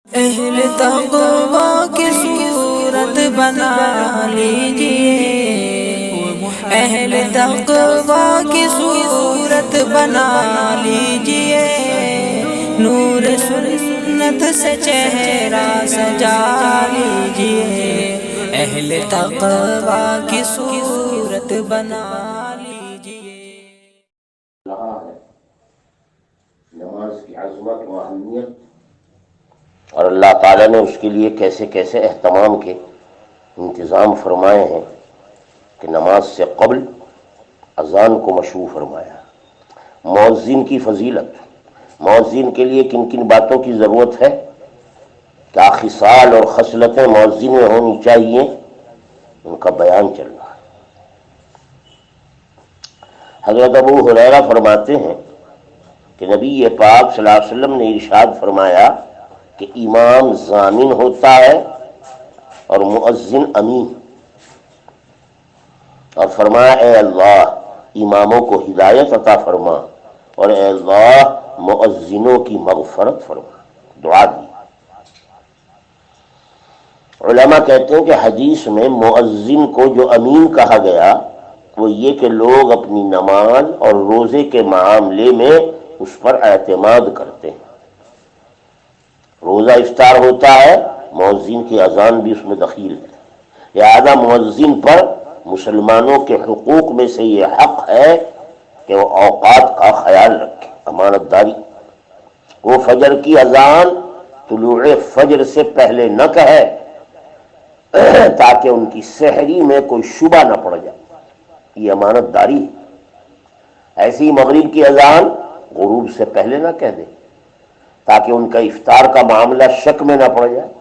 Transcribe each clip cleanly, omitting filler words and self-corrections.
اہل تقوی کی صورت بنا لیجئے، اہل تقوی کی صورت بنا لیجئے، نور سنت سے چہرہ سجا لیجئے، اہل تقوی کی صورت بنا لیجئے۔ نماز کی عظمت و اہمیت اور اللہ تعالیٰ نے اس کے لیے کیسے کیسے اہتمام کے انتظام فرمائے ہیں کہ نماز سے قبل اذان کو مشروع فرمایا۔ مؤذن کی فضیلت، مؤذن کے لیے کن کن باتوں کی ضرورت ہے، کیا خصال اور خصلتیں مؤذن میں ہونی چاہیے، ان کا بیان چل رہا ہے۔ حضرت ابو ہریرہ فرماتے ہیں کہ نبی پاک صلی اللہ علیہ وسلم نے ارشاد فرمایا کہ امام ضامن ہوتا ہے اور مؤذن امین، اور فرمایا اے اللہ اماموں کو ہدایت عطا فرما، اور اے اللہ مؤذنوں کی مغفرت فرما، دعا دی۔ علماء کہتے ہیں کہ حدیث میں مؤذن کو جو امین کہا گیا وہ یہ کہ لوگ اپنی نماز اور روزے کے معاملے میں اس پر اعتماد کرتے ہیں۔ روزہ افطار ہوتا ہے، مؤذن کی اذان بھی اس میں دخیل ہے، لہذا مؤذن پر مسلمانوں کے حقوق میں سے یہ حق ہے کہ وہ اوقات کا خیال رکھے، امانت داری۔ وہ فجر کی اذان طلوع فجر سے پہلے نہ کہے تاکہ ان کی سحری میں کوئی شبہ نہ پڑ جائے، یہ امانت داری ہے۔ ایسی مغرب کی اذان غروب سے پہلے نہ کہہ دے تاکہ ان کا افطار کا معاملہ شک میں نہ پڑ جائے۔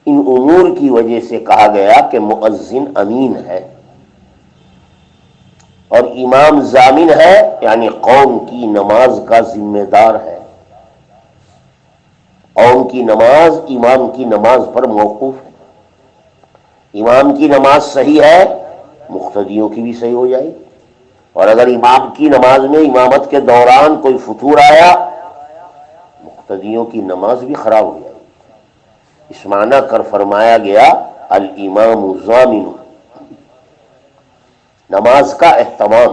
ان امور کی وجہ سے کہا گیا کہ مؤذن امین ہے اور امام ضامن ہے، یعنی قوم کی نماز کا ذمہ دار ہے۔ قوم کی نماز امام کی نماز پر موقوف ہے۔ امام کی نماز صحیح ہے، مقتدیوں کی بھی صحیح ہو جائے گی، اور اگر امام کی نماز میں امامت کے دوران کوئی فتور آیا، مقتدیوں کی نماز بھی خراب ہو جائے گی۔ اس معنی کر فرمایا گیا الامام ضامن، نماز کا اہتمام،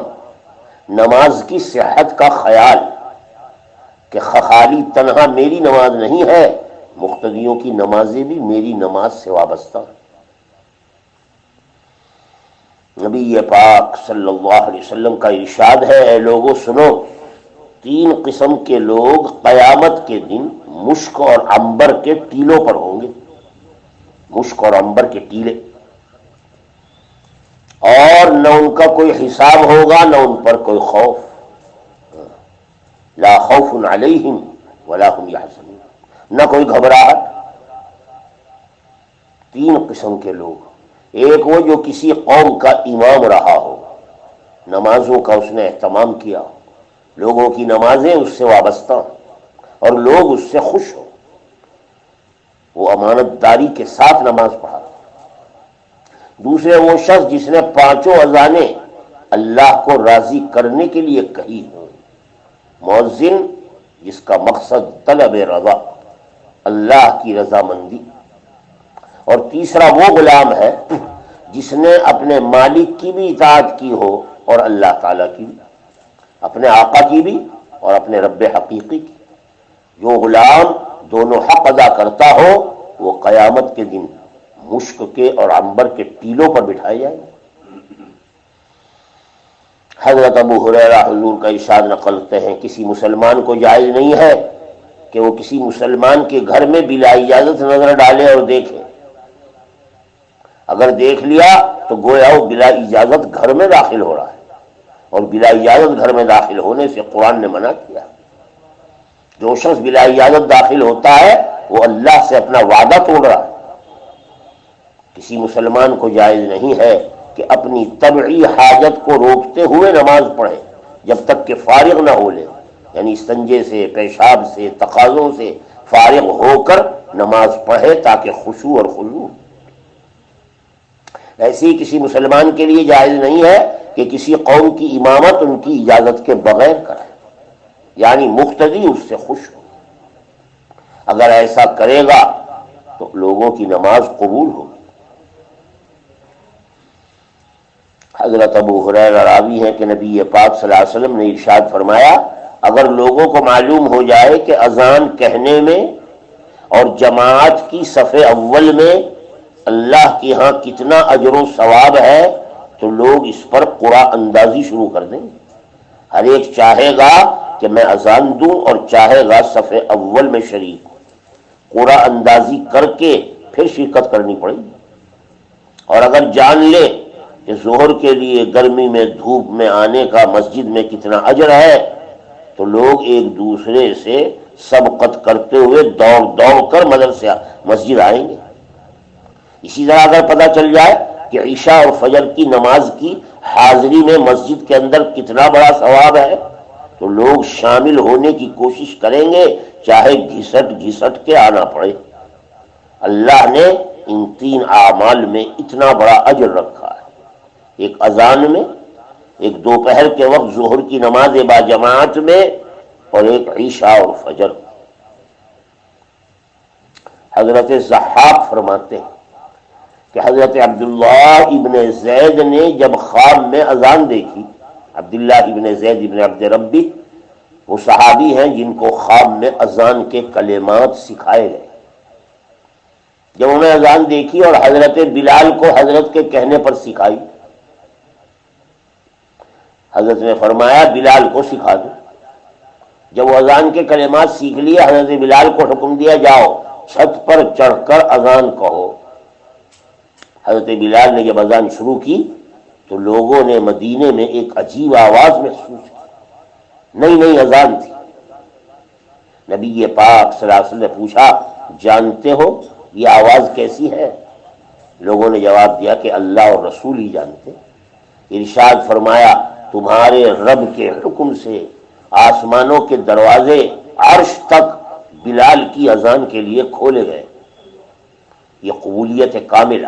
نماز کی صحت کا خیال کہ خالی تنہا میری نماز نہیں ہے، مقتدیوں کی نمازیں بھی میری نماز سے وابستہ ہیں۔ نبی پاک صلی اللہ علیہ وسلم کا ارشاد ہے اے لوگو سنو، تین قسم کے لوگ قیامت کے دن مشک اور عنبر کے ٹیلوں پر ہوں گے، مشک اور عنبر کے ٹیلے، اور نہ ان کا کوئی حساب ہوگا نہ ان پر کوئی خوف، لا خوف علیہم ولا هم یحزنون، نہ کوئی گھبراہٹ۔ تین قسم کے لوگ، ایک وہ جو کسی قوم کا امام رہا ہو، نمازوں کا اس نے اہتمام کیا ہو، لوگوں کی نمازیں اس سے وابستہ اور لوگ اس سے خوش ہوں، وہ امانت داری کے ساتھ نماز پڑھا۔ دوسرے وہ شخص جس نے پانچوں اذانیں اللہ کو راضی کرنے کے لیے کہی ہوں، مؤذن جس کا مقصد طلب رضا، اللہ کی رضامندی۔ اور تیسرا وہ غلام ہے جس نے اپنے مالک کی بھی اطاعت کی ہو اور اللہ تعالیٰ کی بھی، اپنے آقا کی بھی اور اپنے رب حقیقی کی۔ جو غلام دونوں حق ادا کرتا ہو وہ قیامت کے دن مشک کے اور عنبر کے ٹیلوں پر بٹھائے جائیں گے۔ حضرت ابو ہریرہ حضور کا ارشاد نقل کرتے ہیں کسی مسلمان کو جائز نہیں ہے کہ وہ کسی مسلمان کے گھر میں بلا اجازت نظر ڈالے اور دیکھے۔ اگر دیکھ لیا تو گویا وہ بلا اجازت گھر میں داخل ہو رہا ہے، اور بلا اجازت گھر میں داخل ہونے سے قرآن نے منع کیا۔ جو شخص بلا اجازت داخل ہوتا ہے وہ اللہ سے اپنا وعدہ توڑ رہا ہے۔ کسی مسلمان کو جائز نہیں ہے کہ اپنی طبعی حاجت کو روکتے ہوئے نماز پڑھے جب تک کہ فارغ نہ ہو لے، یعنی استنجے سے، پیشاب سے، تقاضوں سے فارغ ہو کر نماز پڑھے تاکہ خشوع اور خضوع۔ ایسے ہی کسی مسلمان کے لیے جائز نہیں ہے کہ کسی قوم کی امامت ان کی اجازت کے بغیر کرے، یعنی مقتدی اس سے خوش ہو۔ اگر ایسا کرے گا تو لوگوں کی نماز قبول ہوگی۔ حضرت ابو ہریرہ راوی ہیں کہ نبی پاک صلی اللہ علیہ وسلم نے ارشاد فرمایا، اگر لوگوں کو معلوم ہو جائے کہ اذان کہنے میں اور جماعت کی صف اول میں اللہ کے ہاں کتنا اجر و ثواب ہے تو لوگ اس پر قرعہ اندازی شروع کر دیں گے۔ ہر ایک چاہے گا کہ میں اذان دوں اور چاہے گا صف اول میں شریک ہوں، قرعہ اندازی کر کے پھر شرکت کرنی پڑے گی۔ اور اگر جان لے کہ ظہر کے لیے گرمی میں دھوپ میں آنے کا مسجد میں کتنا اجر ہے تو لوگ ایک دوسرے سے سبقت کرتے ہوئے دوڑ دوڑ کر مدرسے مسجد آئیں گے۔ اسی طرح اگر پتہ چل جائے کہ عشاء اور فجر کی نماز کی حاضری میں مسجد کے اندر کتنا بڑا ثواب ہے تو لوگ شامل ہونے کی کوشش کریں گے، چاہے گھسٹ گھسٹ کے آنا پڑے۔ اللہ نے ان تین اعمال میں اتنا بڑا اجر رکھا ہے، ایک اذان میں، ایک دوپہر کے وقت ظہر کی نماز با جماعت میں، اور ایک عشاء اور فجر۔ حضرت ضحاک فرماتے ہیں کہ حضرت عبداللہ ابن زید نے جب خواب میں اذان دیکھی، عبداللہ ابن زید ابن عبد ربی وہ صحابی ہیں جن کو خواب میں اذان کے کلمات سکھائے گئے، جب انہیں اذان دیکھی اور حضرت بلال کو حضرت کے کہنے پر سکھائی، حضرت نے فرمایا بلال کو سکھا دو۔ جب وہ اذان کے کلمات سیکھ لیے، حضرت بلال کو حکم دیا جاؤ چھت پر چڑھ کر اذان کہو۔ حضرت بلال نے جب اذان شروع کی تو لوگوں نے مدینے میں ایک عجیب آواز محسوس کی، نئی نئی اذان تھی۔ نبی پاک صلی اللہ علیہ وسلم نے پوچھا جانتے ہو یہ آواز کیسی ہے؟ لوگوں نے جواب دیا کہ اللہ اور رسول ہی جانتے۔ ارشاد فرمایا تمہارے رب کے حکم سے آسمانوں کے دروازے عرش تک بلال کی اذان کے لیے کھولے گئے۔ یہ قبولیت کاملہ۔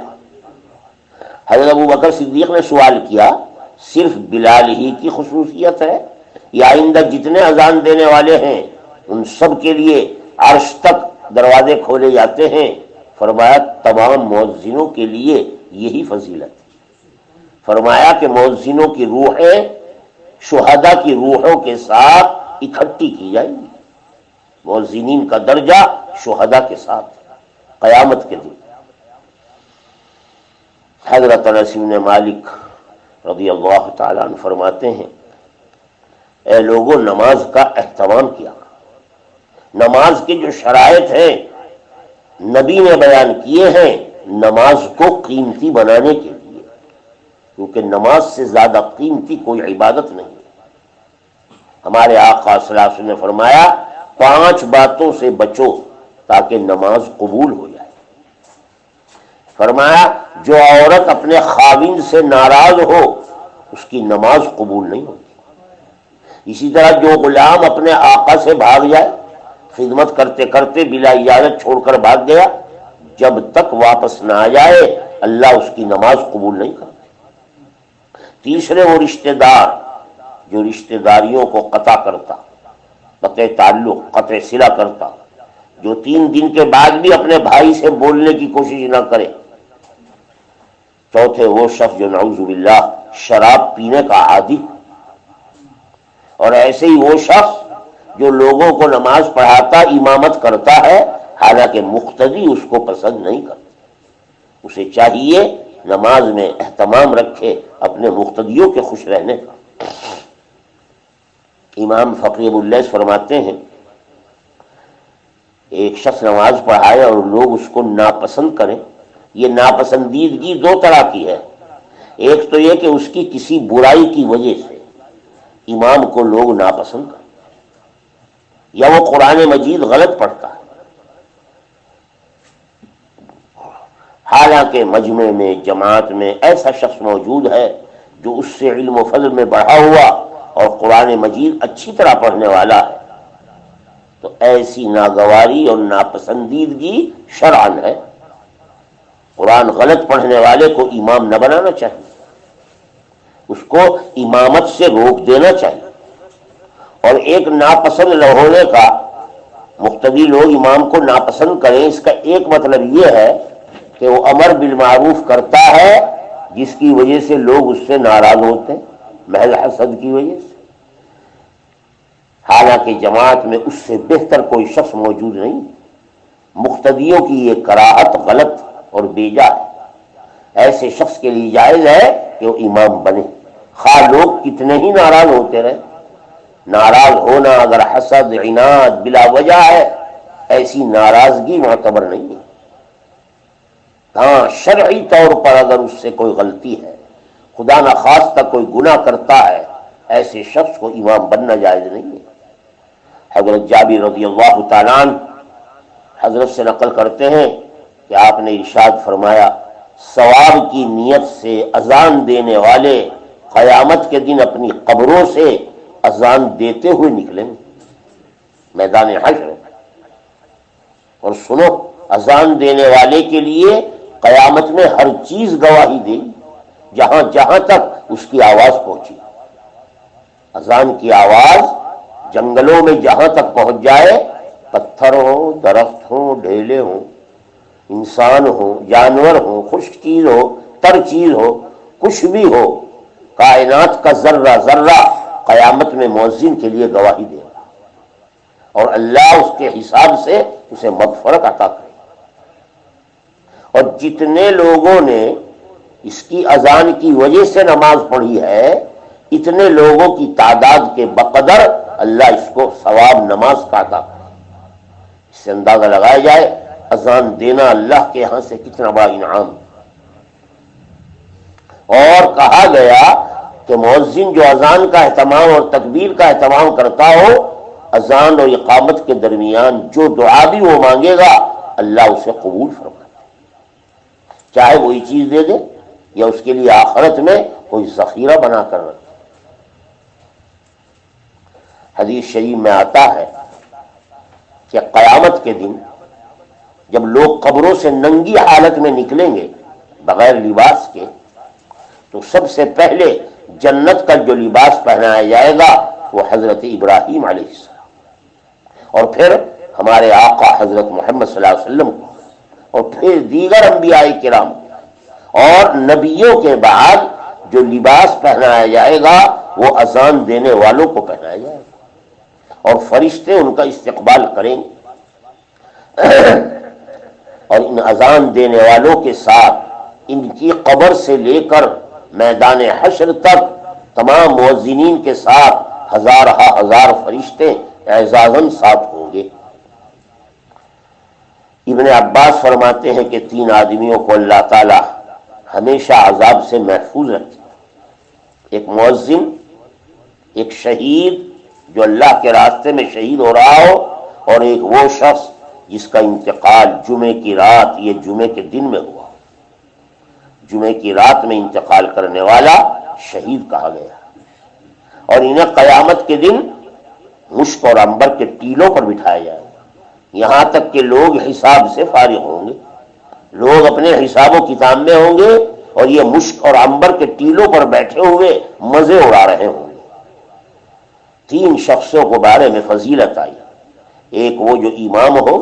حضرت ابو بکر صدیق نے سوال کیا صرف بلال ہی کی خصوصیت ہے یا آئندہ جتنے اذان دینے والے ہیں ان سب کے لیے عرش تک دروازے کھولے جاتے ہیں؟ فرمایا تمام مؤذنوں کے لیے یہی فضیلت ہے۔ فرمایا کہ مؤذنوں کی روحیں شہداء کی روحوں کے ساتھ اکٹھی کی جائیں گی، مؤذنین کا درجہ شہداء کے ساتھ قیامت کے دن۔ حضرت انس بن مالک رضی اللہ تعالیٰ عنہ فرماتے ہیں اے لوگوں نماز کا اہتمام کیا، نماز کے جو شرائط ہیں نبی نے بیان کیے ہیں نماز کو قیمتی بنانے کے لیے، کیونکہ نماز سے زیادہ قیمتی کوئی عبادت نہیں۔ ہمارے آقا صلی اللہ علیہ وسلم نے فرمایا 5 باتوں سے بچو تاکہ نماز قبول ہو جائے۔ فرمایا جو عورت اپنے خاوند سے ناراض ہو اس کی نماز قبول نہیں ہوتی۔ اسی طرح جو غلام اپنے آقا سے بھاگ جائے، خدمت کرتے کرتے بلا اجازت چھوڑ کر بھاگ گیا، جب تک واپس نہ آ جائے اللہ اس کی نماز قبول نہیں کرتا۔ تیسرے وہ رشتہ دار جو رشتہ داریوں کو قطع کرتا، قطع تعلق قطع صلہ کرتا، جو 3 دن کے بعد بھی اپنے بھائی سے بولنے کی کوشش نہ کرے۔ چوتھے وہ شخص جو نعوذ باللہ شراب پینے کا عادی، اور ایسے ہی وہ شخص جو لوگوں کو نماز پڑھاتا امامت کرتا ہے حالانکہ مقتدی اس کو پسند نہیں کرتے۔ اسے چاہیے نماز میں اہتمام رکھے اپنے مقتدیوں کے خوش رہنے کا۔ امام فقی ابو اللیث فرماتے ہیں ایک شخص نماز پڑھائے اور لوگ اس کو ناپسند کریں، یہ ناپسندیدگی 2 طرح کی ہے۔ ایک تو یہ کہ اس کی کسی برائی کی وجہ سے امام کو لوگ ناپسند کریں، یا وہ قرآن مجید غلط پڑھتا ہے حالانکہ مجمع میں جماعت میں ایسا شخص موجود ہے جو اس سے علم و فضل میں بڑھا ہوا اور قرآن مجید اچھی طرح پڑھنے والا ہے، تو ایسی ناگواری اور ناپسندیدگی شرعاً ہے۔ قرآن غلط پڑھنے والے کو امام نہ بنانا چاہیے، اس کو امامت سے روک دینا چاہیے۔ اور ایک ناپسند نہ ہونے کا مقتدی لوگ امام کو ناپسند کریں، اس کا ایک مطلب یہ ہے کہ وہ امر بالمعروف کرتا ہے جس کی وجہ سے لوگ اس سے ناراض ہوتے ہیں، محض حسد کی وجہ سے، حالانکہ جماعت میں اس سے بہتر کوئی شخص موجود نہیں۔ مقتدیوں کی یہ کراہت غلط اور بیجا ہے۔ ایسے شخص کے لیے جائز ہے کہ وہ امام بنے، خواہ لوگ کتنے ہی ناراض ہوتے رہے۔ ناراض ہونا اگر حسد عناد بلا وجہ ہے، ایسی ناراضگی معتبر نہیں ہے۔ ہاں شرعی طور پر اگر اس سے کوئی غلطی ہے، خدا نخواستہ کوئی گناہ کرتا ہے، ایسے شخص کو امام بننا جائز نہیں ہے۔ حضرت جابر رضی اللہ تعالیٰ عنہ حضرت سے نقل کرتے ہیں کہ آپ نے ارشاد فرمایا، ثواب کی نیت سے اذان دینے والے قیامت کے دن اپنی قبروں سے اذان دیتے ہوئے نکلیں گے میدان حشر۔ اور سنو، اذان دینے والے کے لیے قیامت میں ہر چیز گواہی دے گی، جہاں جہاں تک اس کی آواز پہنچی۔ اذان کی آواز جنگلوں میں جہاں تک پہنچ جائے، پتھر ہو، درخت ہو، ڈھیلے ہوں، انسان ہو، جانور ہو، خشک چیز ہو، تر چیز ہو، کچھ بھی ہو، کائنات کا ذرہ ذرہ قیامت میں مؤذن کے لیے گواہی دے گا، اور اللہ اس کے حساب سے اسے مغفرت عطا کرے۔ اور جتنے لوگوں نے اس کی اذان کی وجہ سے نماز پڑھی ہے، اتنے لوگوں کی تعداد کے بقدر اللہ اس کو ثواب نماز کا عطا کرے۔ اس سے اندازہ لگایا جائے اذان دینا اللہ کے ہاں سے کتنا بڑا انعام۔ اور کہا گیا کہ مؤذن جو اذان کا اہتمام اور تکبیر کا اہتمام کرتا ہو، اذان اور اقامت کے درمیان جو دعا بھی وہ مانگے گا اللہ اسے قبول فرمائے، چاہے وہی چیز دے دے یا اس کے لیے آخرت میں کوئی ذخیرہ بنا کر رکھے۔ حدیث شریف میں آتا ہے کہ قیامت کے دن جب لوگ قبروں سے ننگی حالت میں نکلیں گے بغیر لباس کے، تو سب سے پہلے جنت کا جو لباس پہنایا جائے گا وہ حضرت ابراہیم علیہ السلام، اور پھر ہمارے آقا حضرت محمد صلی اللہ علیہ وسلم کو، اور پھر دیگر انبیاء کرام اور نبیوں کے بعد جو لباس پہنایا جائے گا وہ اذان دینے والوں کو پہنایا جائے گا، اور فرشتے ان کا استقبال کریں گے۔ اور ان اذان دینے والوں کے ساتھ ان کی قبر سے لے کر میدان حشر تک تمام مؤذنین کے ساتھ ہزار فرشتے اعزازاً ساتھ ہوں گے۔ ابن عباس فرماتے ہیں کہ 3 آدمیوں کو اللہ تعالی ہمیشہ عذاب سے محفوظ رکھتے ہیں، ایک مؤذن، ایک شہید جو اللہ کے راستے میں شہید ہو رہا ہو، اور ایک وہ شخص جس کا انتقال جمعے کی رات یا جمعے کے دن میں ہوا۔ جمعے کی رات میں انتقال کرنے والا شہید کہا گیا، اور انہیں قیامت کے دن مشک اور عنبر کے ٹیلوں پر بٹھایا جائے گا، یہاں تک کہ لوگ حساب سے فارغ ہوں گے، لوگ اپنے حساب و کتاب میں ہوں گے، اور یہ مشک اور عنبر کے ٹیلوں پر بیٹھے ہوئے مزے اڑا رہے ہوں گے۔ 3 شخصوں کو بارے میں فضیلت آئی، ایک وہ جو امام ہو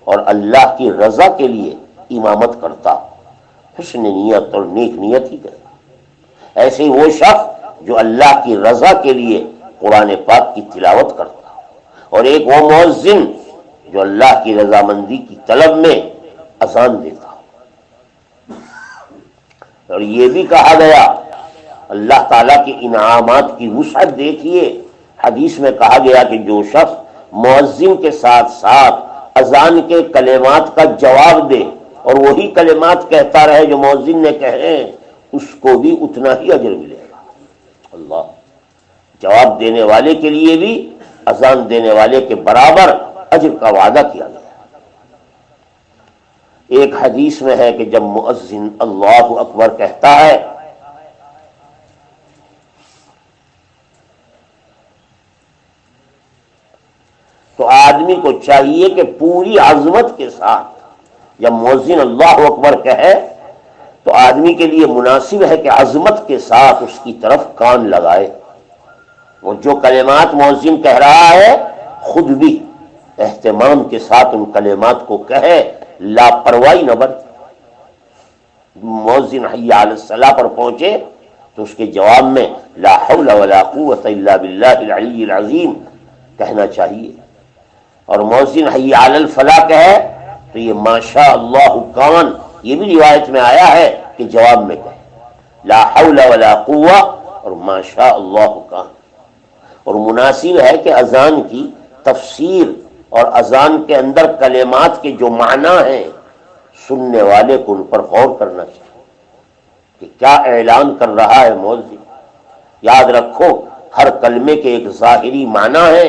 اور اللہ کی رضا کے لیے امامت کرتا ہو، حسن نیت اور نیک نیت ہی کرے۔ ایسے ہی وہ شخص جو اللہ کی رضا کے لیے قرآن پاک کی تلاوت کرتا ہو، اور ایک وہ مؤذن جو اللہ کی رضامندی کی طلب میں اذان دیتا ہو۔ اور یہ بھی کہا گیا، اللہ تعالیٰ کے انعامات کی وسعت دیکھیے، حدیث میں کہا گیا کہ جو شخص مؤذن کے ساتھ ساتھ اذان کے کلمات کا جواب دے اور وہی کلمات کہتا رہے جو مؤذن نے کہے، اس کو بھی اتنا ہی اجر ملے گا۔ اللہ، جواب دینے والے کے لیے بھی اذان دینے والے کے برابر اجر کا وعدہ کیا گیا۔ ایک حدیث میں ہے کہ جب مؤذن اللہ اکبر کہتا ہے تو آدمی کو چاہیے کہ پوری عظمت کے ساتھ، جب مؤذن اللہ اکبر کہے تو آدمی کے لیے مناسب ہے کہ عظمت کے ساتھ اس کی طرف کان لگائے۔ وہ جو کلمات مؤذن کہہ رہا ہے خود بھی اہتمام کے ساتھ ان کلمات کو کہے، لاپرواہی نہ برتے۔ مؤذن حی علی الصلاح پر پہنچے تو اس کے جواب میں لا حول ولا قوت الا باللہ العلی العظیم کہنا چاہیے، اور مؤذن حی علی الفلاح کہے تو یہ ماشاء اللہ کان، یہ بھی روایت میں آیا ہے کہ جواب میں کہے لا حول ولا قوہ اور ماشاء اللہ کان۔ اور مناسب ہے کہ اذان کی تفسیر اور اذان کے اندر کلمات کے جو معنی ہیں سننے والے کو ان پر غور کرنا چاہیے کہ کیا اعلان کر رہا ہے مؤذن۔ یاد رکھو ہر کلمے کے ایک ظاہری معنی ہے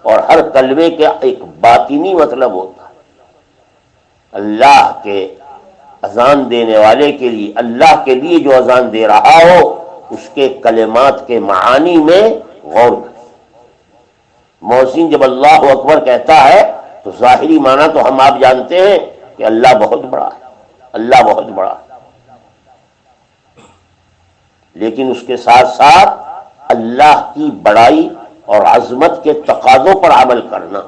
اور ہر کلمے کے ایک باطنی مطلب ہوتا ہے۔ اللہ کے اذان دینے والے کے لیے، اللہ کے لیے جو اذان دے رہا ہو اس کے کلمات کے معانی میں غور کریں۔ مؤذن جب اللہ اکبر کہتا ہے تو ظاہری معنی تو ہم آپ جانتے ہیں کہ اللہ بہت بڑا ہے، اللہ بہت بڑا ہے، لیکن اس کے ساتھ ساتھ اللہ کی بڑائی اور عظمت کے تقاضوں پر عمل کرنا،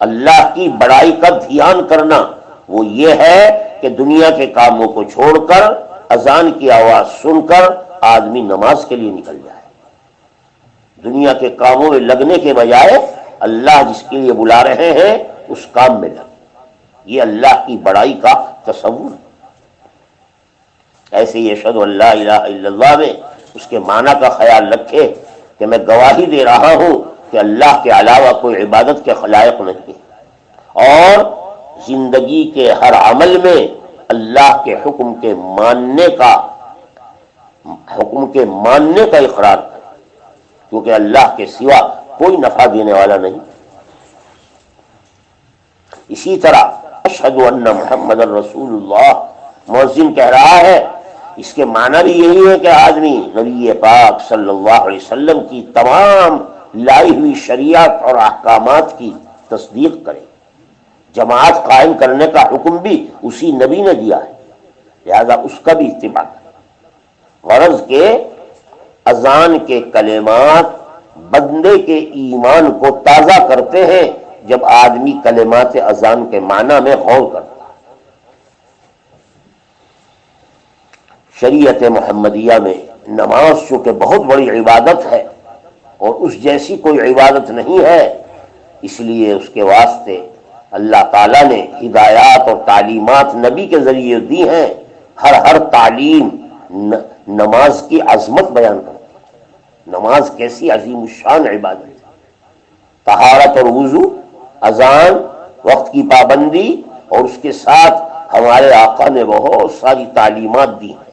اللہ کی بڑائی کا دھیان کرنا، وہ یہ ہے کہ دنیا کے کاموں کو چھوڑ کر اذان کی آواز سن کر آدمی نماز کے لیے نکل جائے، دنیا کے کاموں میں لگنے کے بجائے اللہ جس کے لیے بلا رہے ہیں اس کام میں لگ۔ یہ اللہ کی بڑائی کا تصور ہے۔ ایسے ہی اشہد ان لا الہ الا اللہ میں اس کے معنی کا خیال رکھے کہ میں گواہی دے رہا ہوں کہ اللہ کے علاوہ کوئی عبادت کے خلائق نہیں، اور زندگی کے ہر عمل میں اللہ کے حکم کے ماننے کا اقرار کرے، کیونکہ اللہ کے سوا کوئی نفع دینے والا نہیں۔ اسی طرح اشہد ان محمد رسول اللہ مؤذن کہہ رہا ہے، اس کے معنی بھی یہی ہے کہ آدمی نبی پاک صلی اللہ علیہ وسلم کی تمام لائی ہوئی شریعت اور احکامات کی تصدیق کرے۔ جماعت قائم کرنے کا حکم بھی اسی نبی نے دیا ہے، لہذا اس کا بھی اتباع کرے۔ غرض کے اذان کے کلمات بندے کے ایمان کو تازہ کرتے ہیں جب آدمی کلمات اذان کے معنی میں غور کرتا ہے۔ شریعت محمدیہ میں نماز چونکہ بہت بڑی عبادت ہے اور اس جیسی کوئی عبادت نہیں ہے، اس لیے اس کے واسطے اللہ تعالیٰ نے ہدایات اور تعلیمات نبی کے ذریعے دی ہیں۔ ہر تعلیم نماز کی عظمت بیان کرتی ہے، نماز کیسی عظیم الشان عبادت ہے۔ طہارت اور وضو، اذان، وقت کی پابندی، اور اس کے ساتھ ہمارے آقا نے بہت ساری تعلیمات دی ہیں۔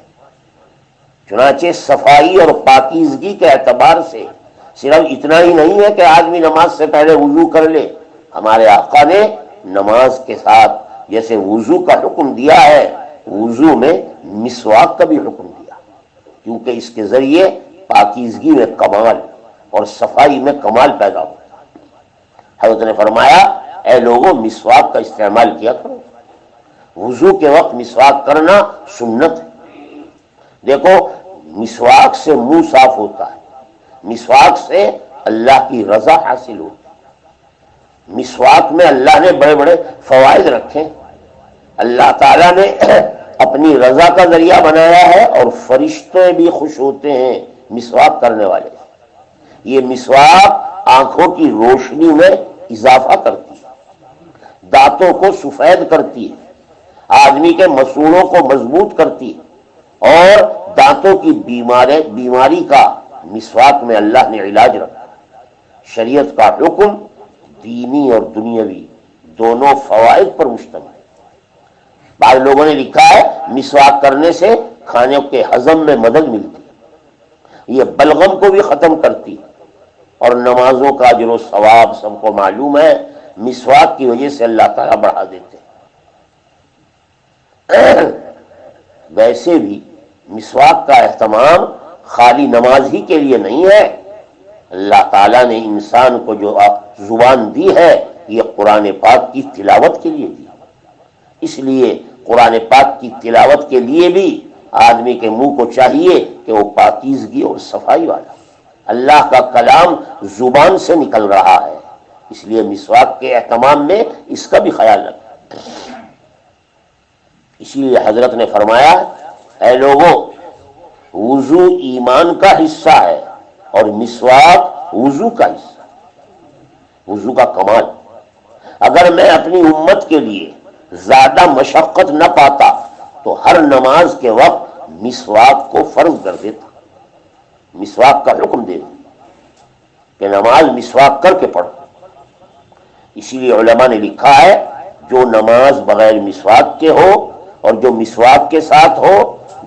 چنانچہ صفائی اور پاکیزگی کے اعتبار سے صرف اتنا ہی نہیں ہے کہ آدمی نماز سے پہلے وضو کر لے، ہمارے آقا نے نماز کے ساتھ جیسے وضو کا حکم دیا ہے، وضو میں مسواک کا بھی حکم دیا، کیونکہ اس کے ذریعے پاکیزگی میں کمال اور صفائی میں کمال پیدا ہوتا ہے۔ حضرت نے فرمایا اے لوگوں مسواک کا استعمال کیا کرو، وضو کے وقت مسواک کرنا سنت ہے۔ دیکھو مسواک سے منہ صاف ہوتا ہے، مسواک سے اللہ کی رضا حاصل ہوتی ہے، مسواک میں اللہ نے بڑے بڑے فوائد رکھے۔ اللہ تعالیٰ نے اپنی رضا کا ذریعہ بنایا ہے اور فرشتے بھی خوش ہوتے ہیں مسواک کرنے والے۔ یہ مسواک آنکھوں کی روشنی میں اضافہ کرتی ہے، دانتوں کو سفید کرتی ہے، آدمی کے مسوڑوں کو مضبوط کرتی ہے، اور دانتوں کی بیماری کا مسواک میں اللہ نے علاج رکھا۔ شریعت کا حکم دینی اور دنیاوی دونوں فوائد پر مشتمل ہے۔ بعض لوگوں نے لکھا ہے مسواک کرنے سے کھانے کے ہضم میں مدد ملتی ہے، یہ بلغم کو بھی ختم کرتی ہے، اور نمازوں کا اجر و ثواب سب کو معلوم ہے، مسواک کی وجہ سے اللہ تعالیٰ بڑھا دیتے ہیں۔ ویسے بھی مسواک کا اہتمام خالی نماز ہی کے لیے نہیں ہے، اللہ تعالیٰ نے انسان کو جو زبان دی ہے یہ قرآن پاک کی تلاوت کے لیے دی، اس لیے قرآن پاک کی تلاوت کے لیے بھی آدمی کے منہ کو چاہیے کہ وہ پاکیزگی اور صفائی والا۔ اللہ کا کلام زبان سے نکل رہا ہے، اس لیے مسواک کے اہتمام میں اس کا بھی خیال رکھیں۔ اسی لیے حضرت نے فرمایا، اے لوگوں، وضو ایمان کا حصہ ہے اور مسواک وضو کا حصہ، وضو کا کمال۔ اگر میں اپنی امت کے لیے زیادہ مشقت نہ پاتا تو ہر نماز کے وقت مسواک کو فرض کر دیتا، مسواک کا حکم دے دیتا کہ نماز مسواک کر کے پڑھو۔ اسی لیے علماء نے لکھا ہے، جو نماز بغیر مسواک کے ہو اور جو مسواک کے ساتھ ہو،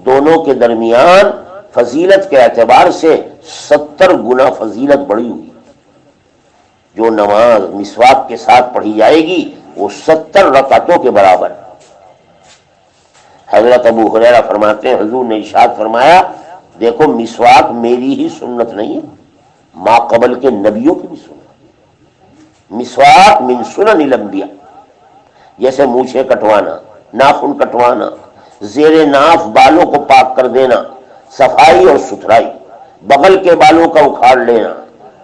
دونوں کے درمیان فضیلت کے اعتبار سے 70 گنا فضیلت بڑھی ہوئی۔ جو نماز مسواک کے ساتھ پڑھی جائے گی وہ 70 رکعتوں کے برابر ہے۔ حضرت ابو ہریرہ فرماتے ہیں، حضور نے ارشاد فرمایا، دیکھو مسواک میری ہی سنت نہیں ہے، ما قبل کے نبیوں کی بھی سنت۔ مسواک من سنن الانبیاء، جیسے مونچھیں کٹوانا، ناخن کٹوانا، زیر ناف بالوں کو پاک کر دینا، صفائی اور ستھرائی، بغل کے بالوں کا اکھاڑ لینا،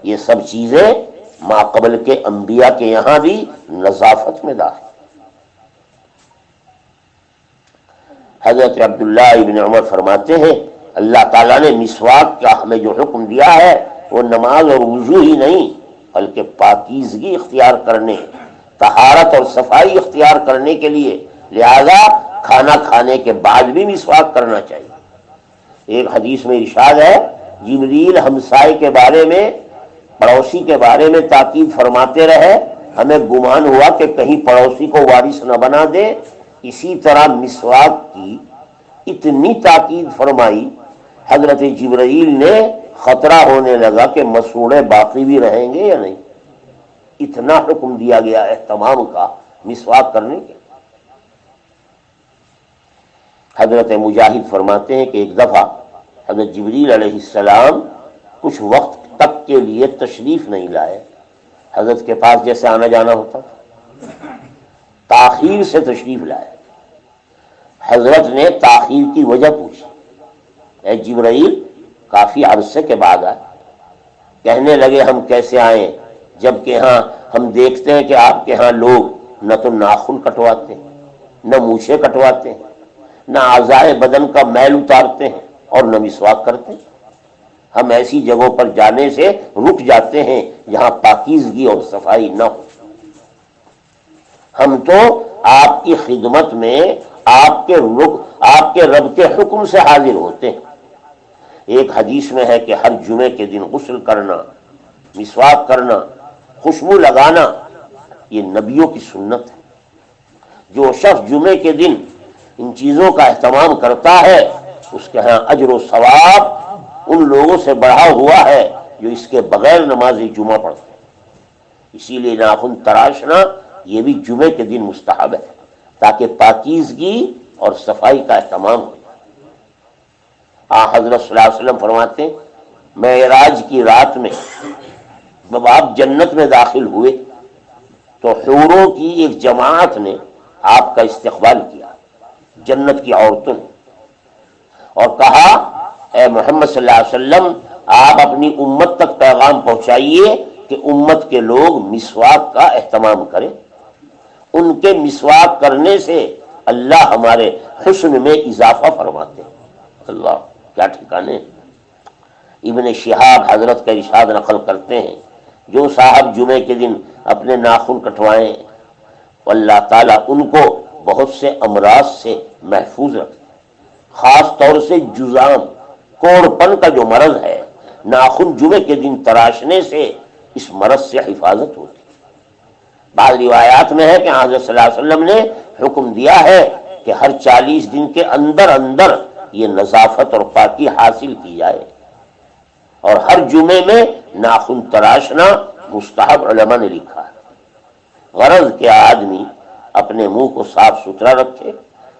یہ سب چیزیں ما قبل کے انبیاء کے یہاں بھی نظافت میں داخل۔ حضرت عبداللہ ابن عمر فرماتے ہیں، اللہ تعالیٰ نے مسواک کا ہمیں جو حکم دیا ہے وہ نماز اور وضو ہی نہیں بلکہ پاکیزگی اختیار کرنے، طہارت اور صفائی اختیار کرنے کے لیے، لہذا کھانا کھانے کے بعد بھی مسواک کرنا چاہیے۔ ایک حدیث میں ارشاد ہے، جبریل ہمسائے کے بارے میں، پڑوسی کے بارے میں تاکید فرماتے رہے، ہمیں گمان ہوا کہ کہیں پڑوسی کو وارث نہ بنا دے۔ اسی طرح مسواک کی اتنی تاکید فرمائی، حضرت جبرائیل نے خطرہ ہونے لگا کہ مسوڑے باقی بھی رہیں گے یا نہیں، اتنا حکم دیا گیا اہتمام کا مسواک کرنے کے۔ حضرت مجاہد فرماتے ہیں کہ ایک دفعہ حضرت جبریل علیہ السلام کچھ وقت تک کے لیے تشریف نہیں لائے، حضرت کے پاس جیسے آنا جانا ہوتا تھا، تاخیر سے تشریف لائے۔ حضرت نے تاخیر کی وجہ پوچھی، اے جبرائیل کافی عرصے کے بعد آئے۔ کہنے لگے، ہم کیسے آئیں جبکہ ہاں ہم دیکھتے ہیں کہ آپ کے ہاں لوگ نہ تو ناخن کٹواتے ہیں، نہ مونچھیں کٹواتے ہیں، نہ اعضائے بدن کا میل اتارتے ہیں اور نہ مسواک کرتے ہیں۔ ہم ایسی جگہوں پر جانے سے رک جاتے ہیں جہاں پاکیزگی اور صفائی نہ ہو۔ ہم تو آپ کی خدمت میں آپ کے رب کے حکم سے حاضر ہوتے ہیں۔ ایک حدیث میں ہے کہ ہر جمعے کے دن غسل کرنا، مسواک کرنا، خوشبو لگانا، یہ نبیوں کی سنت ہے۔ جو شخص جمعے کے دن ان چیزوں کا اہتمام کرتا ہے اس کے ہاں اجر و ثواب ان لوگوں سے بڑھا ہوا ہے جو اس کے بغیر نماز جمعہ پڑھتے ہیں۔ اسی لیے ناخن تراشنا یہ بھی جمعے کے دن مستحب ہے تاکہ پاکیزگی اور صفائی کا اہتمام ہو۔ حضرت صلی اللہ علیہ وسلم فرماتے ہیں، معراج کی رات میں جب آپ جنت میں داخل ہوئے تو حوروں کی ایک جماعت نے آپ کا استقبال کیا، جنت کی عورتوں نے، اور کہا، اے محمد صلی اللہ علیہ وسلم آپ اپنی امت تک پیغام پہنچائیے کہ امت کے لوگ مسواک کا اہتمام کریں، ان کے مسواک کرنے سے اللہ ہمارے حسن میں اضافہ فرماتے ہیں۔ اللہ کیا ٹھکانے۔ ابن شہاب حضرت کا ارشاد نقل کرتے ہیں، جو صاحب جمعے کے دن اپنے ناخن کٹوائیں اللہ تعالیٰ ان کو بہت سے امراض سے محفوظ رکھتے ہیں، خاص طور سے جذام، کوڑ پن کا جو مرض ہے، ناخن جمعے کے دن تراشنے سے اس مرض سے حفاظت ہوتی ہے۔ بعض روایات میں ہے کہ حضرت صلی اللہ علیہ وسلم نے حکم دیا ہے کہ ہر 40 دن کے اندر اندر یہ نظافت اور پاکی حاصل کی جائے، اور ہر جمعے میں ناخن تراشنا مستحب علماء نے لکھا ہے۔ غرض کہ آدمی اپنے منہ کو صاف ستھرا رکھے،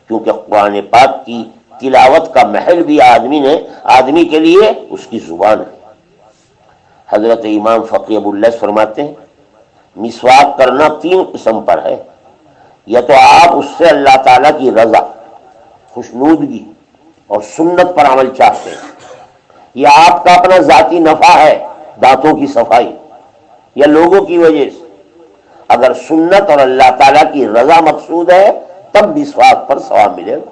کیونکہ قرآن پاک کی تلاوت کا محل بھی آدمی کے لیے اس کی زبان ہے۔ حضرت امام فقی ابو اللیث فرماتے ہیں، مسواک کرنا 3 قسم پر ہے، یا تو آپ اس سے اللہ تعالیٰ کی رضا، خوشنودگی اور سنت پر عمل چاہتے ہیں، یا آپ کا اپنا ذاتی نفع ہے، دانتوں کی صفائی، یا لوگوں کی وجہ سے، اگر سنت اور اللہ تعالیٰ کی رضا مقصود ہے تب مسواک پر ثواب ملے گا۔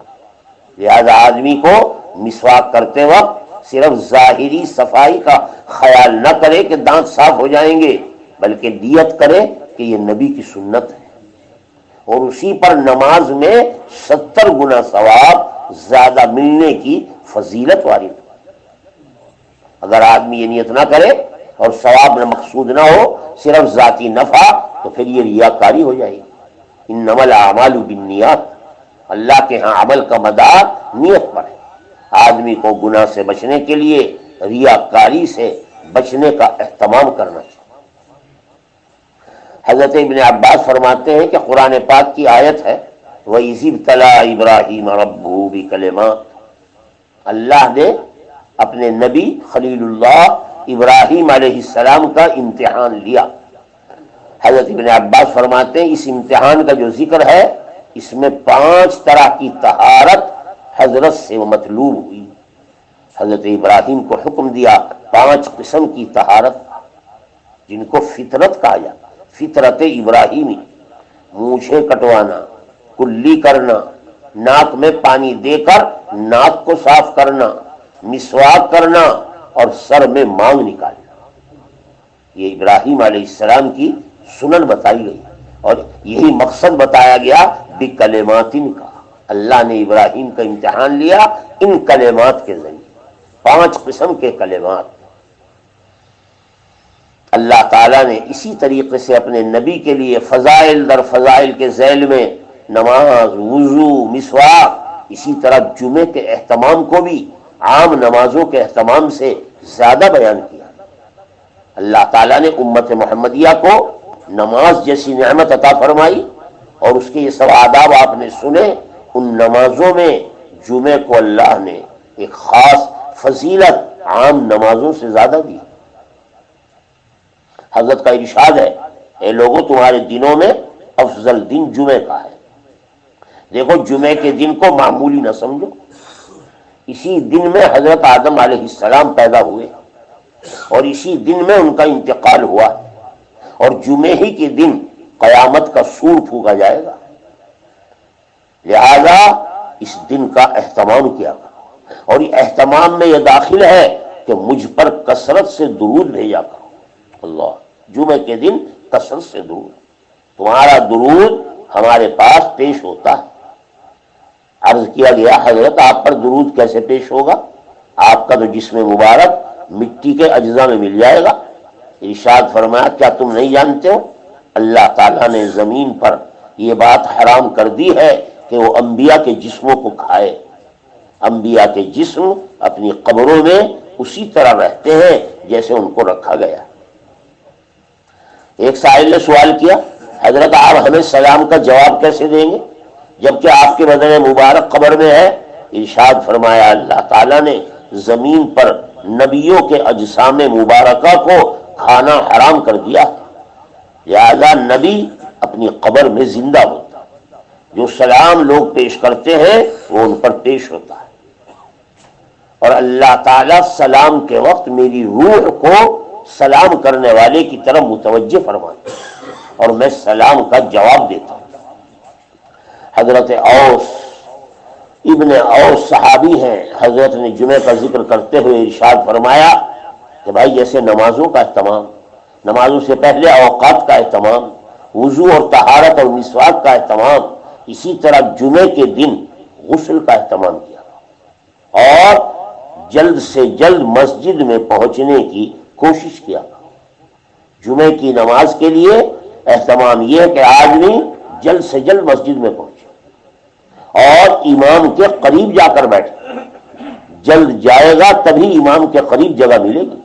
لہذا آدمی کو مسواک کرتے وقت صرف ظاہری صفائی کا خیال نہ کرے کہ دانت صاف ہو جائیں گے، بلکہ نیت کرے کہ یہ نبی کی سنت ہے، اور اسی پر نماز میں 70 گنا ثواب زیادہ ملنے کی فضیلت وارد ہے۔ اگر آدمی یہ نیت نہ کرے اور ثواب نہ مقصود نہ ہو، صرف ذاتی نفع، تو پھر یہ ریاکاری ہو جائے گی۔ انما الاعمال بالنیات، اللہ کے ہاں عمل کا مدار نیت پر ہے۔ آدمی کو گناہ سے بچنے کے لیے ریاکاری سے بچنے کا اہتمام کرنا چاہیے۔ حضرت ابن عباس فرماتے ہیں کہ قرآن پاک کی آیت ہے وَإِذِ ابْتَلَىٰ إِبْرَاهِيمَ رَبُّهُ بِكَلِمَاتٍ، اللہ نے اپنے نبی خلیل اللہ ابراہیم علیہ السلام کا امتحان لیا۔ حضرت ابن عباس فرماتے ہیں اس امتحان کا جو ذکر ہے اس میں 5 طرح کی طہارت حضرت سے مطلوب ہوئی۔ حضرت ابراہیم کو حکم دیا 5 قسم کی طہارت، جن کو فطرت کہا جاتا، فطرت ابراہیمی، مونچھیں کٹوانا، کلی کرنا، ناک میں پانی دے کر ناک کو صاف کرنا، مسواک کرنا اور سر میں مانگ نکالنا، یہ ابراہیم علیہ السلام کی سنن بتائی گئی، اور یہی مقصد بتایا گیا بکلمات کا۔ اللہ نے ابراہیم کا امتحان لیا ان کلمات کے ذریعے، 5 قسم کے کلمات۔ اللہ تعالیٰ نے اسی طریقے سے اپنے نبی کے لیے فضائل در فضائل کے ذیل میں نماز، وضو، مسواک، اسی طرح جمعے کے اہتمام کو بھی عام نمازوں کے اہتمام سے زیادہ بیان کیا۔ اللہ تعالیٰ نے امت محمدیہ کو نماز جیسی نعمت عطا فرمائی، اور اس کے یہ سب آداب آپ نے سنے۔ ان نمازوں میں جمعے کو اللہ نے ایک خاص فضیلت عام نمازوں سے زیادہ دی۔ حضرت کا ارشاد ہے اے لوگوں تمہارے دنوں میں افضل دن جمعے کا ہے۔ دیکھو جمعے کے دن کو معمولی نہ سمجھو، اسی دن میں حضرت آدم علیہ السلام پیدا ہوئے اور اسی دن میں ان کا انتقال ہوا، اور جمعے ہی کے دن قیامت کا سور پھونکا جائے گا۔ لہذا اس دن کا اہتمام کیا کرو، اور یہ اہتمام میں یہ داخل ہے کہ مجھ پر کثرت سے درود بھیجا کرو۔ اللہ، جمعے کے دن کثرت سے درود، تمہارا درود ہمارے پاس پیش ہوتا ہے۔ عرض کیا گیا حضرت آپ پر درود کیسے پیش ہوگا؟ آپ کا تو جسم مبارک مٹی کے اجزاء میں مل جائے گا۔ ارشاد فرمایا کیا تم نہیں جانتے ہو اللہ تعالیٰ نے زمین پر یہ بات حرام کر دی ہے کہ وہ انبیاء کے جسموں کو کھائے۔ انبیاء کے جسم اپنی قبروں میں اسی طرح رہتے ہیں جیسے ان کو رکھا گیا۔ ایک سائل نے سوال کیا حضرت آپ ہمیں سلام کا جواب کیسے دیں گے جبکہ آپ کے بدن مبارک قبر میں ہے؟ ارشاد فرمایا اللہ تعالیٰ نے زمین پر نبیوں کے اجسام مبارکہ کو کھانا حرام کر دیا، لہذا نبی اپنی قبر میں زندہ ہوتا، جو سلام لوگ پیش کرتے ہیں وہ ان پر پیش ہوتا ہے۔ اور اللہ تعالیٰ سلام کے وقت میری روح کو سلام کرنے والے کی طرف متوجہ فرماتا ہے اور میں سلام کا جواب دیتا ہوں۔ حضرت اوس ابن اوس صحابی ہیں، حضرت نے جمعے کا ذکر کرتے ہوئے ارشاد فرمایا کہ بھائی جیسے نمازوں کا اہتمام، نمازوں سے پہلے اوقات کا اہتمام، وضو اور طہارت اور مسواک کا اہتمام، اسی طرح جمعے کے دن غسل کا اہتمام کیا اور جلد سے جلد مسجد میں پہنچنے کی کوشش کیا۔ جمعے کی نماز کے لیے اہتمام یہ ہے کہ آدمی جلد سے جلد مسجد میں پہنچے اور امام کے قریب جا کر بیٹھے۔ جلد جائے گا تبھی امام کے قریب جگہ ملے گی،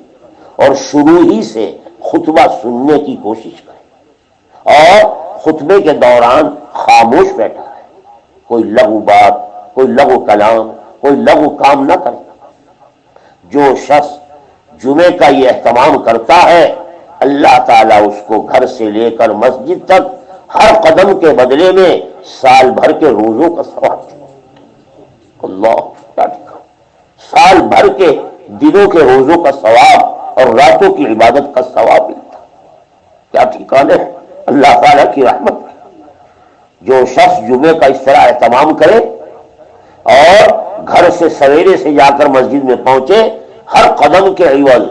اور شروع ہی سے خطبہ سننے کی کوشش کرے، اور خطبے کے دوران خاموش بیٹھا ہے، کوئی لغو بات، کوئی لغو کلام، کوئی لغو کام نہ کرے۔ جو شخص جمعے کا یہ اہتمام کرتا ہے اللہ تعالیٰ اس کو گھر سے لے کر مسجد تک ہر قدم کے بدلے میں سال بھر کے روزوں کا ثواب دیتا ہے۔ اللہ کیا ٹھیک، سال بھر کے دنوں کے روزوں کا ثواب اور راتوں کی عبادت کا ثواب ملتا ہے، کیا ٹھکانے ہے۔ اللہ تعالیٰ کی رحمت ہے۔ جو شخص جمعے کا اس طرح اہتمام کرے اور گھر سے سویرے سے جا کر مسجد میں پہنچے، ہر قدم کے عوض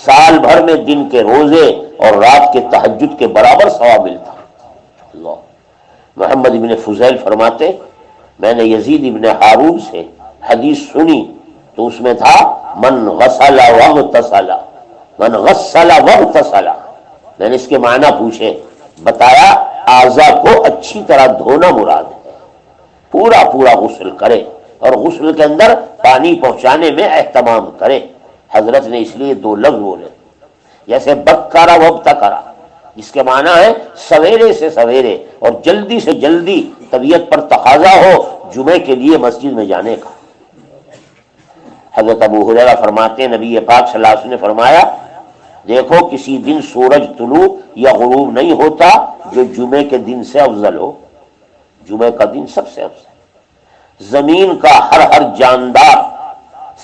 سال بھر میں دن کے روزے اور رات کے تہجد کے برابر ثواب ملتا۔ اللہ محمد ابن فضیل فرماتے میں نے یزید ابن ہارون سے حدیث سنی تو اس میں تھا من غسل واغتسل، من غسل واغتسل۔ میں نے اس کے معنی پوچھے، بتایا اعضاء کو اچھی طرح دھونا مراد ہے، پورا پورا غسل کرے اور غسل کے اندر پانی پہنچانے میں اہتمام کرے۔ حضرت نے اس لیے دو لفظ بولے، جیسے بکرا وابتکرا، جس کے معنی ہے سویرے سے سویرے اور جلدی سے جلدی طبیعت پر تقاضا ہو جمعے کے لیے مسجد میں جانے کا۔ حضرت ابو ہریرہ فرماتے ہیں نبی پاک صلی اللہ علیہ وسلم نے فرمایا دیکھو کسی دن سورج طلوع یا غروب نہیں ہوتا جو جمعے کے دن سے افضل ہو، جمعے کا دن سب سے افضل۔ زمین کا ہر جاندار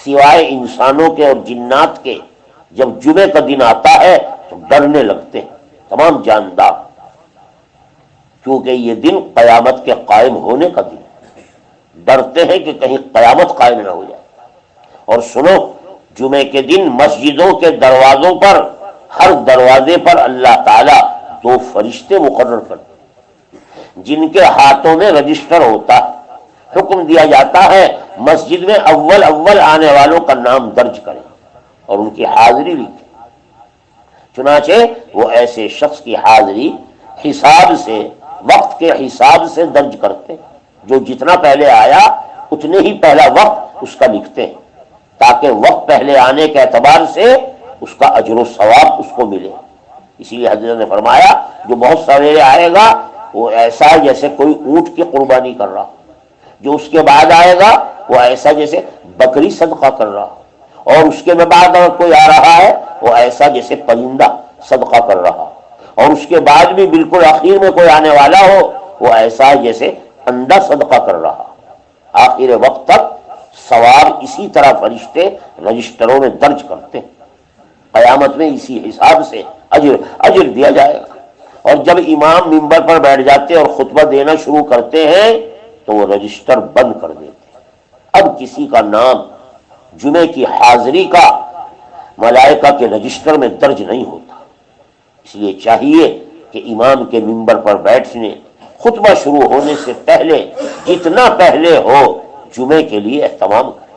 سوائے انسانوں کے اور جنات کے جب جمعے کا دن آتا ہے تو ڈرنے لگتے ہیں، تمام جاندار، کیونکہ یہ دن قیامت کے قائم ہونے کا دن ہے، ڈرتے ہیں کہ کہیں قیامت قائم نہ ہو جائے۔ اور سنو، جمعے کے دن مسجدوں کے دروازوں پر، ہر دروازے پر اللہ تعالیٰ دو فرشتے مقرر کرتے ہیں جن کے ہاتھوں میں رجسٹر ہوتا ہے۔ حکم دیا جاتا ہے مسجد میں اول اول آنے والوں کا نام درج کریں اور ان کی حاضری لکھیں۔ چنانچہ وہ ایسے شخص کی حاضری حساب سے، وقت کے حساب سے درج کرتے ہیں، جو جتنا پہلے آیا اتنے ہی پہلا وقت اس کا لکھتے ہیں، تاکہ وقت پہلے آنے کے اعتبار سے اس کا اجر و ثواب اس کو ملے۔ اسی لیے حضرت نے فرمایا جو بہت سویرے آئے گا وہ ایسا ہے جیسے کوئی اونٹ کی قربانی کر رہا، جو اس کے بعد آئے گا وہ ایسا جیسے بکری صدقہ کر رہا، اور اس کے بعد اگر کوئی آ رہا ہے وہ ایسا جیسے پرندہ صدقہ کر رہا، اور اس کے بعد بھی بالکل آخر میں کوئی آنے والا ہو وہ ایسا ہے جیسے انڈا صدقہ کر رہا۔ آخر وقت تک ثواب اسی طرح فرشتے رجسٹروں میں درج کرتے ہیں، قیامت میں اسی حساب سے اجر دیا جائے گا۔ اور جب امام منبر پر بیٹھ جاتے اور خطبہ دینا شروع کرتے ہیں تو وہ رجسٹر بند کر دیتے ہیں، اب کسی کا نام جمعے کی حاضری کا ملائکہ کے رجسٹر میں درج نہیں ہوتا۔ اس لیے چاہیے کہ امام کے منبر پر بیٹھنے، خطبہ شروع ہونے سے پہلے جتنا پہلے ہو جمعے کے لیے اہتمام کریں۔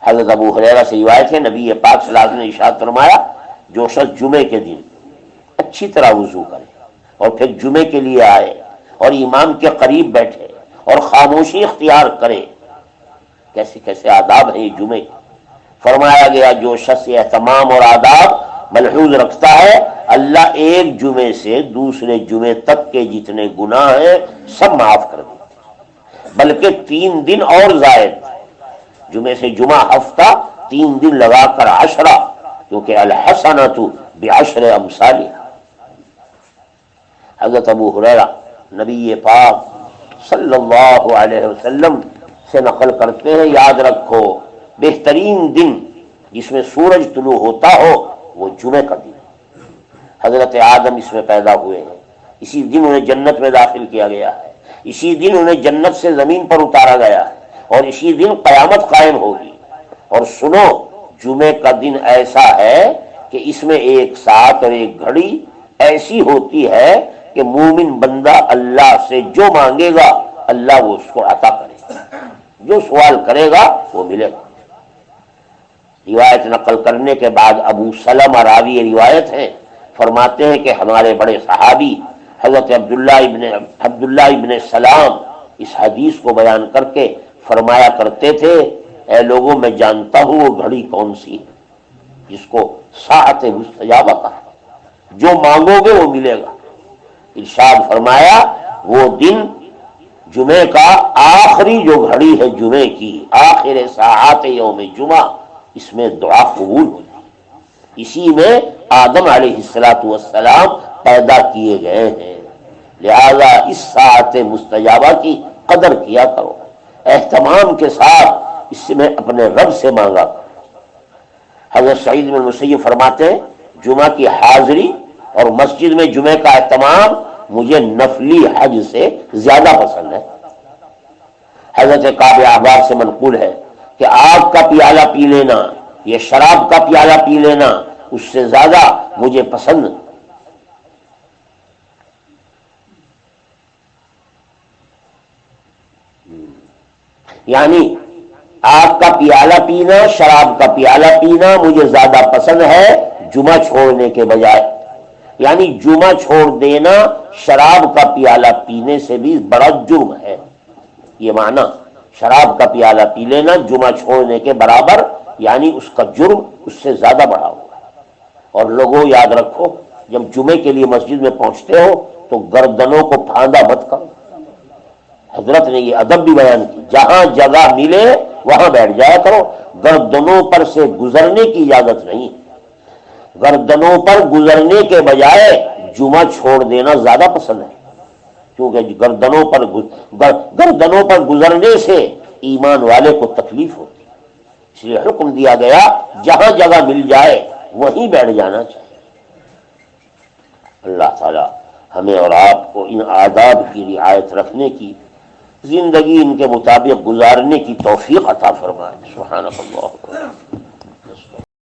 حضرت ابو ہریرہ سے روایت ہے نبی پاک صلی اللہ علیہ وسلم نے ارشاد فرمایا جو شخص جمعے کے دن اچھی طرح وضو کرے اور پھر جمعے کے لیے آئے اور امام کے قریب بیٹھے اور خاموشی اختیار کرے، کیسے کیسے آداب ہیں یہ جمعے، فرمایا گیا جو شخص یہ اہتمام اور آداب ملحوظ رکھتا ہے اللہ ایک جمعے سے دوسرے جمعے تک کے جتنے گناہ ہیں سب معاف کر دیتے، بلکہ 3 دن اور زائد، جمعے سے جمعہ ہفتہ 3 دن لگا کر 10، کیونکہ الحسنۃ بعشر امثالها۔ حضرت ابو ہریرہ نبی پاک صلی اللہ علیہ وسلم سے نقل کرتے ہیں یاد رکھو بہترین دن جس میں سورج طلوع ہوتا ہو وہ جمعے کا دن ہے۔ حضرت آدم اس میں پیدا ہوئے ہیں، اسی دن انہیں جنت میں داخل کیا گیا ہے، اسی دن انہیں جنت سے زمین پر اتارا گیا ہے، اور اسی دن قیامت قائم ہوگی۔ اور سنو جمعے کا دن ایسا ہے کہ اس میں ایک ساتھ اور ایک گھڑی ایسی ہوتی ہے کہ مومن بندہ اللہ سے جو مانگے گا اللہ وہ اس کو عطا کرے گا، جو سوال کرے گا وہ ملے گا۔ روایت نقل کرنے کے بعد ابو سلمہ راوی روایت ہے، فرماتے ہیں کہ ہمارے بڑے صحابی حضرت عبداللہ ابن سلام اس حدیث کو بیان کر کے فرمایا کرتے تھے اے لوگوں میں جانتا ہوں وہ گھڑی کون سی ہے جس کو ساعت مستجابہ کہا، جو مانگو گے وہ ملے گا۔ ارشاد فرمایا وہ دن جمعے کا آخری جو گھڑی ہے جمعے کی، آخر ساعات یوم جمعہ، اس میں دعا قبول ہوتی، اسی میں آدم علیہ السلام پیدا کیے گئے ہیں، لہذا اس ساعت مستجابہ کی قدر کیا کرو، اہتمام کے ساتھ اس میں اپنے رب سے مانگا کرو۔ حضرت سعید بن مسیب فرماتے ہیں جمعہ کی حاضری اور مسجد میں جمعے کا اہتمام مجھے نفلی حج سے زیادہ پسند ہے۔ حضرت کعب احبار سے منقول ہے کہ آگ کا پیالہ پی لینا، یہ شراب کا پیالہ پی لینا اس سے زیادہ مجھے پسند۔ یعنی آگ کا پیالہ پینا، شراب کا پیالہ پینا مجھے زیادہ پسند ہے جمعہ چھوڑنے کے بجائے۔ یعنی جمعہ چھوڑ دینا شراب کا پیالہ پینے سے بھی بڑا جرم ہے، یہ معنی شراب کا پیالہ پی لینا جمعہ چھوڑنے کے برابر، یعنی اس کا جرم اس سے زیادہ بڑا ہوگا۔ اور لوگوں یاد رکھو، جب جمعے کے لیے مسجد میں پہنچتے ہو تو گردنوں کو پھاندہ مت کرو۔ حضرت نے یہ ادب بھی بیان کی، جہاں جگہ ملے وہاں بیٹھ جایا کرو، گردنوں پر سے گزرنے کی اجازت نہیں۔ گردنوں پر گزرنے کے بجائے جمعہ چھوڑ دینا زیادہ پسند ہے، کیونکہ گردنوں پر گزرنے سے ایمان والے کو تکلیف ہوتی ہے، اس لیے حکم دیا گیا جہاں جگہ مل جائے وہیں بیٹھ جانا چاہیے۔ اللہ تعالی ہمیں اور آپ کو ان آداب کی رعایت رکھنے کی، زندگی ان کے مطابق گزارنے کی توفیق عطا فرمائے۔ سبحانک اللہ